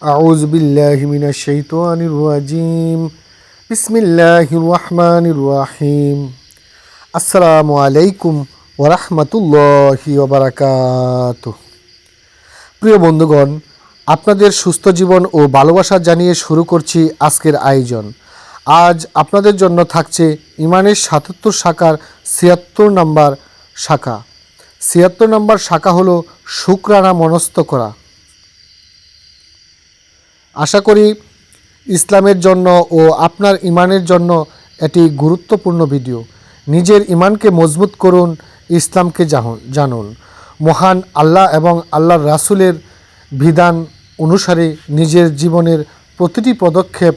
আউযু বিল্লাহি মিনাশ শাইতানির রাজিম। বিসমিল্লাহির রহমানির রহিম। আসসালামু আলাইকুম ওয়া রাহমাতুল্লাহি ওয়া বারাকাতুহু। প্রিয় বন্ধুগণ, আপনাদের সুস্থ জীবন ও ভালোবাসা জানিয়ে শুরু করছি আজকের আয়োজন। আজ আপনাদের জন্য থাকছে ইমানের ৭৭ শাখার ৭৬ নম্বর শাখা। ৭৬ নম্বর শাখা হলো শুকরানা মনস্থ করা। আশা করি ইসলামের জন্য ও আপনার ইমানের জন্য এটি গুরুত্বপূর্ণ ভিডিও। নিজের ইমানকে মজবুত করুন, ইসলামকে জানুন। মহান আল্লাহ এবং আল্লাহর রাসূলের বিধান অনুসারে নিজের জীবনের প্রতিটি পদক্ষেপ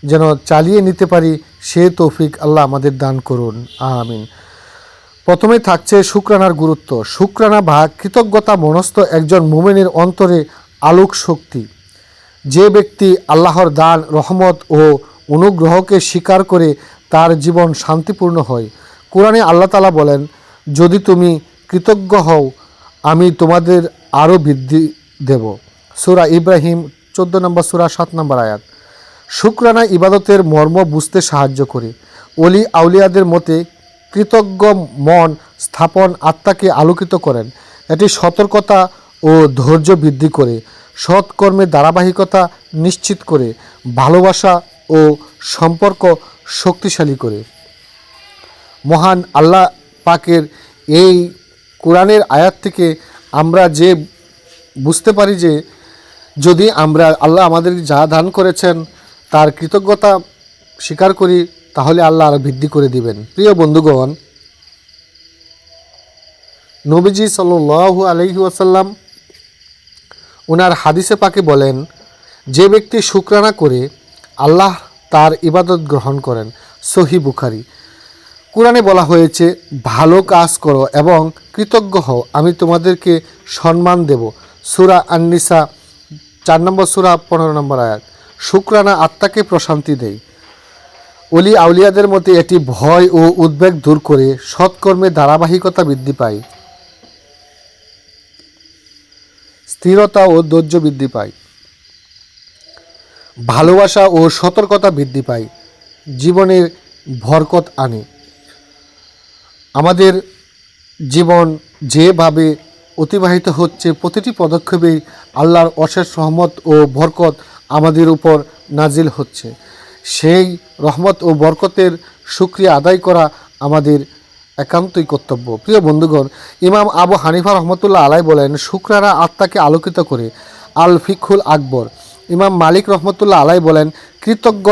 যেন চালিয়ে নিতে পারি, সে তৌফিক আল্লাহ আমাদের দান করুন, আমিন। প্রথমে থাকছে শুকরানার গুরুত্ব। শুকরানা বা কৃতজ্ঞতা মনস্থ একজন মুমিনের অন্তরে আলোক শক্তি। যে ব্যক্তি আল্লাহর দান, রহমত ও অনুগ্রহকে স্বীকার করে তার জীবন শান্তিপূর্ণ হয়। কোরআনে আল্লাহ তাআলা বলেন, যদি তুমি কৃতজ্ঞ হও আমি তোমাদের আরও বৃদ্ধি দেব। সূরা ইব্রাহিম 14 নম্বর সূরা 7 নম্বর আয়াত। শুকরানা ইবাদতের মর্ম বুঝতে সাহায্য করে। ওলি আউলিয়াদের মতে কৃতজ্ঞ মন স্থাপন আত্মাকে আলোকিত করেন। এটি সতর্কতা ও ধৈর্য বৃদ্ধি করে, সৎকর্মের ধারাবাহিকতা নিশ্চিত করে, ভালোবাসা ও সম্পর্ক শক্তিশালী করে। মহান আল্লাহ পাকের এই কোরআনের আয়াত থেকে আমরা যে বুঝতে পারি যে যদি আমরা আল্লাহ আমাদের যা দান করেছেন তার কৃতজ্ঞতা স্বীকার করি, তাহলে আল্লাহ আরও বৃদ্ধি করে দিবেন। প্রিয় বন্ধুগণ, নবীজি সাল্লাল্লাহু আলাইহি ওয়াসাল্লাম ওনার হাদিসে পাকে বলেন, যে ব্যক্তি শুকরানা করে আল্লাহ তার ইবাদত গ্রহণ করেন। সহিহ বুখারী। কোরআনে বলা হয়েছে, ভালো কাজ করো এবং কৃতজ্ঞ হও, আমি তোমাদেরকে সম্মান দেব। সূরা আন-নিসা 4 নম্বর সূরা 15 নম্বর আয়াত। শুকরানা আত্মাকে প্রশান্তি দেয়। ওলি আউলিয়াদের মতে এটি ভয় ও উদ্বেগ দূর করে, সৎকর্মের ধারাবাহিকতা বৃদ্ধি পায়, স্থিরতা ও ধৈর্য বৃদ্ধি পায়, ভালোবাসা ও সতর্কতা বৃদ্ধি পায়, জীবনের বরকত আনে। আমাদের জীবন যেভাবে অতিবাহিত হচ্ছে, প্রতিটি পদক্ষেপেই আল্লাহর অশেষ রহমত ও বরকত আমাদের উপর নাজিল হচ্ছে। সেই রহমত ও বরকতের শুকরিয়া আদায় করা আমাদের একান্তই কর্তব্য। প্রিয় বন্ধুগণ, ইমাম আবু হানিফা রহমতুল্লাহ আলাই বলেন, শুকরানা আত্মাকে আলোকিত করে। আল ফিকহুল আকবর। ইমাম মালিক রহমতুল্লাহ আলাই বলেন, কৃতজ্ঞ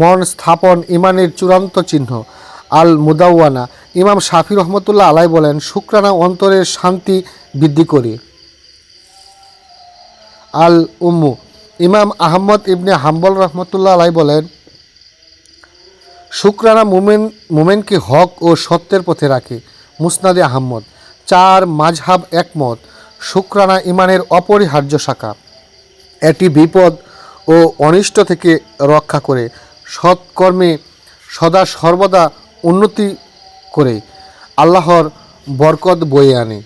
মন স্থাপন ইমানের চূড়ান্ত চিহ্ন। আল মুদাওয়ানা। ইমাম শাফি রহমতুল্লাহ আলাই বলেন, শুকরানা অন্তরের শান্তি বৃদ্ধি করে। আল উম্মু। ইমাম আহমদ ইবনে হাম্বল রহমতুল্লাহ আলাই বলেন, শুকরানা মুমেনকে হক ও সত্যের পথে রাখে। মুসনাদে আহমদ। 4 মাযহাব একমত, শুকরানা ইমানের অপরিহার্য শাখা। এটি বিপদ ও অনিষ্ট থেকে রক্ষা করে, সৎকর্মে সদা সর্বদা উন্নতি করে, আল্লাহর বরকত বয়ে আনে।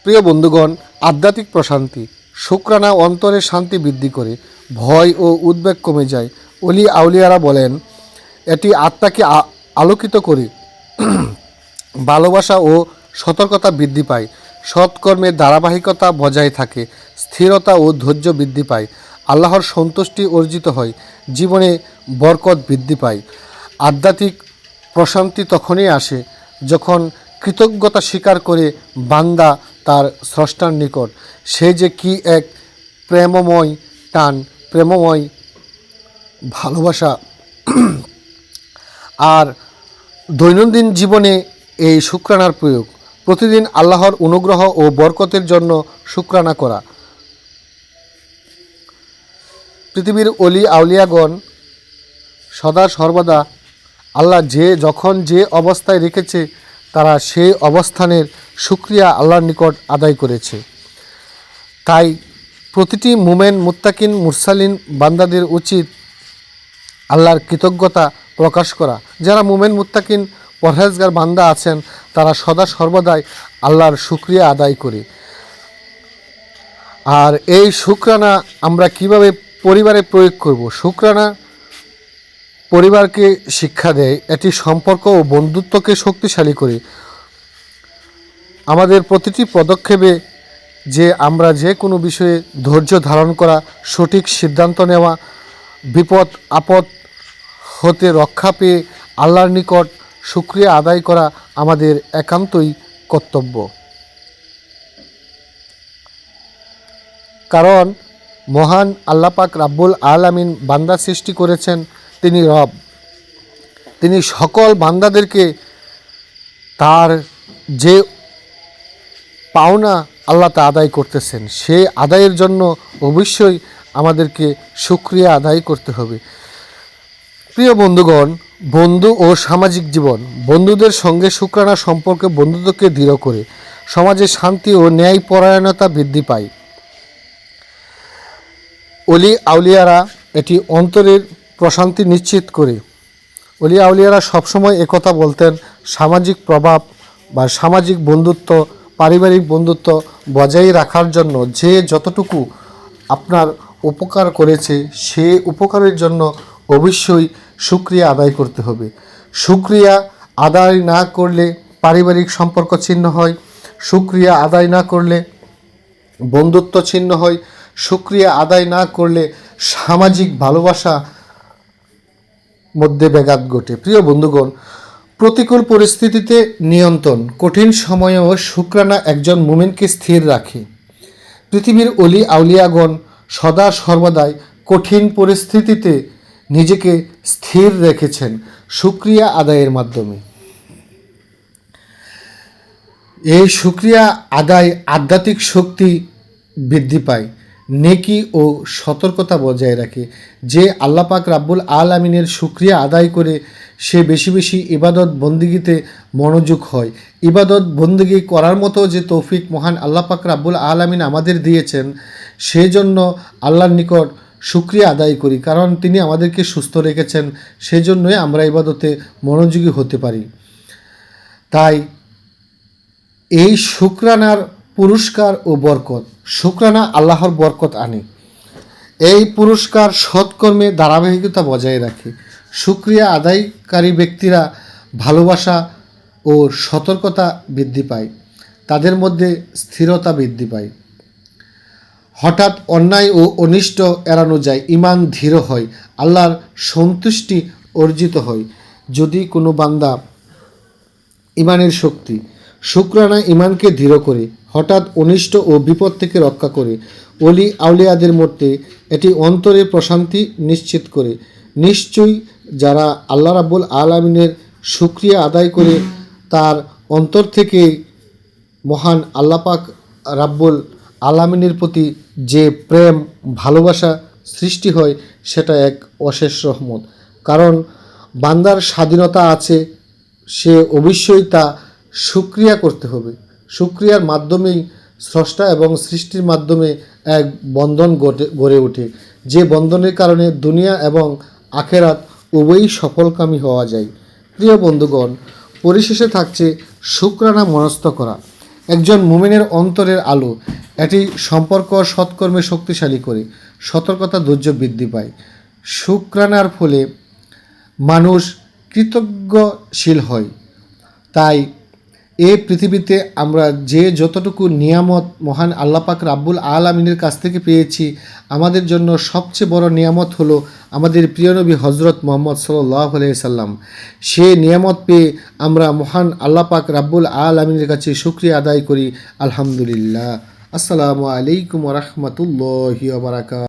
প্রিয় বন্ধুগণ, আধ্যাত্মিক প্রশান্তি। শুকরানা অন্তরের শান্তি বৃদ্ধি করে, ভয় ও উদ্বেগ কমে যায়। ওলি আউলিয়ারা বলেন, এটি আত্মাকে আলোকিত করে, ভালোবাসা ও সতর্কতা বৃদ্ধি পায়, সৎকর্মের ধারাবাহিকতা বজায় থাকে, স্থিরতা ও ধৈর্য বৃদ্ধি পায়, আল্লাহর সন্তুষ্টি অর্জিত হয়, জীবনে বরকত বৃদ্ধি পায়। আধ্যাত্মিক প্রশান্তি তখনই আসে যখন কৃতজ্ঞতা স্বীকার করে বান্দা তার স্রষ্টার নিকট। সে যে কি এক প্রেমময় টান, প্রেমময় ভালোবাসা। আর দৈনন্দিন জীবনে এই শুকরানার প্রয়োগ, প্রতিদিন আল্লাহর অনুগ্রহ ও বরকতের জন্য শুকরানা করা। পৃথিবীর অলি আউলিয়াগণ সদা সর্বদা আল্লাহ যখন যে অবস্থায় রেখেছে তারা সেই অবস্থানের শুকরিয়া আল্লাহর নিকট আদায় করেছে। তাই প্রতিটি মুমেন, মুত্তাকিন, মুরসালিন বান্দাদের উচিত আল্লাহর কৃতজ্ঞতা প্রকাশ করা। যারা মুমেন, মুত্তাকিন, পরহেজগার বান্দা আছেন তারা সদা সর্বদাই আল্লাহর শুকরিয়া আদায় করে। আর এই শুকরানা আমরা কিভাবে পরিবারে প্রয়োগ করব? শুকরানা পরিবারকে শিক্ষা দেয়, এটি সম্পর্ক ও বন্ধুত্বকে শক্তিশালী করে। আমাদের প্রতিটি পদক্ষেপে যে আমরা যে কোনো বিষয়ে ধৈর্য ধারণ করা, সঠিক সিদ্ধান্ত নেওয়া, বিপদ আপদ হতে রক্ষা পেয়ে আল্লাহর নিকট শুকরিয়া আদায় করা আমাদের একান্তই কর্তব্য। কারণ মহান আল্লাহ পাক রাব্বুল আলামিন বান্দা সৃষ্টি করেছেন, তিনি রব। তিনি সকল বান্দাদেরকে তার যে পাওনা আল্লাহ তা আদায় করতেছেন, সে আদায়ের জন্য অবশ্যই আমাদেরকে শুকরিয়া আদায় করতে হবে। প্রিয় বন্ধুগণ, বন্ধু ও সামাজিক জীবন। বন্ধুদের সঙ্গে শুকরানা সম্পর্কে বন্ধুত্বকে দৃঢ় করে সমাজে শান্তি ও ন্যায়পরায়ণতা বৃদ্ধি পায়। অলি আউলিয়ারা এটি অন্তরের প্রশান্তি নিশ্চিত করে। অলি আউলিয়ারা সবসময় একথা বলতেন, সামাজিক প্রভাব বা সামাজিক বন্ধুত্ব, পারিবারিক বন্ধুত্ব বজায় রাখার জন্য যে যতটুকু আপনার উপকার করেছে, সে উপকারের জন্য অবশ্যই শুকরিয়া আদায় করতে হবে। শুকরিয়া আদায় না করলে পারিবারিক সম্পর্ক ছিন্ন হয়, শুকরিয়া আদায় না করলে বন্ধুত্ব ছিন্ন হয়, শুকরিয়া আদায় না করলে সামাজিক ভালোবাসা মধ্যে ব্যাঘাত ঘটে। প্রিয় বন্ধুগণ, প্রতিকূল পরিস্থিতিতে নিয়ন্ত্রণ। কঠিন সময়েও শুকরানা একজন মুমিনকে স্থির রাখে। পৃথিবীর অলি আউলিয়াগণ সদা সর্বদাই কঠিন পরিস্থিতিতে নিজেকে স্থির রেখেছেন শুকরিয়া আদায়ের মাধ্যমে। এই শুকরিয়া আদায় আধ্যাত্মিক শক্তি বৃদ্ধি পায়, নেকি ও সতর্কতা বজায় রাখে। যে আল্লাহ পাক রাব্বুল আলামিনের শুকরিয়া আদায় করে সে বেশি বেশি ইবাদত বন্দিগিতে মনোযোগ হয়। ইবাদত বন্দিগি করার মতো যে তৌফিক মহান আল্লাহ পাক রাব্বুল আলামিন আমাদের দিয়েছেন, সেজন্য আল্লাহর নিকট শুকরিয়া আদায় করি, কারণ তিনি আমাদেরকে সুস্থ রেখেছেন, সেজন্যই আমরা ইবাদতে মনোযোগী হতে পারি। তাই এই শুকরানার পুরস্কার ও বরকত। শুকরানা আল্লাহর বরকত আনে। এই পুরস্কার সৎকর্মে ধারাবাহিকতা বজায় রাখে। শুকরিয়া আদায়কারী ব্যক্তিরা ভালোবাসা ও সতর্কতা বৃদ্ধি পায়, তাদের মধ্যে স্থিরতা বৃদ্ধি পায়। হঠাৎ অন্যায় ও অনিষ্ট এড়ানো যায়, ঈমান দৃঢ় হয়, আল্লাহর সন্তুষ্টি অর্জিত হয়। যদি কোনো বান্দা ঈমানের শক্তি। শুকরানা ঈমানকে দৃঢ় করে, হঠাৎ অনিষ্ট ও বিপদ থেকে রক্ষা করে। অলি আউলিয়াদের মধ্যে এটি অন্তরে প্রশান্তি নিশ্চিত করে। নিশ্চয়ই যারা আল্লাহ রাব্বুল আলামিনের শুকরিয়া আদায় করে তার অন্তর থেকে মহান আল্লাহ পাক রাব্বুল আলামিনের প্রতি যে প্রেম ভালোবাসা সৃষ্টি হয়, সেটা এক অশেষ রহমত। কারণ বান্দার স্বাধীনতা আছে, সে অবশ্যই তা শুকরিয়া করতে হবে। শুকরিয়ার মাধ্যমেই স্রষ্টা এবং সৃষ্টির মাধ্যমে এক বন্ধন গড়ে ওঠে, যে বন্ধনের কারণে দুনিয়া এবং আখেরাত উভয়ই সফলকামী হওয়া যায়। প্রিয় বন্ধুগণ, পরিশেষে থাকছে শুকরানা মনস্থ করা একজন মুমিনের অন্তরের আলো। এটি সম্পর্ক সৎকর্মে শক্তিশালী করে, সতর্কতা ধৈর্য বৃদ্ধি পায়। শুকরানার ফলে মানুষ কৃতজ্ঞশীল হয়। তাই এই পৃথিবীতে আমরা যে যতটুকু নিয়ামত মহান আল্লাহ পাক রাব্বুল আলামিনের কাছ থেকে পেয়েছি, আমাদের জন্য সবচেয়ে বড় নিয়ামত হলো আমাদের প্রিয় নবী হজরত মুহাম্মদ সাল্লাল্লাহু আলাইহি সাল্লাম। সে নিয়ামত পেয়ে আমরা মহান আল্লাহ পাক রাব্বুল আলামিনের কাছে শুকরিয়া আদায় করি। আলহামদুলিল্লাহ। আসসালামু আলাইকুম ওয়া রাহমাতুল্লাহি ওয়া বারাকাতুহু।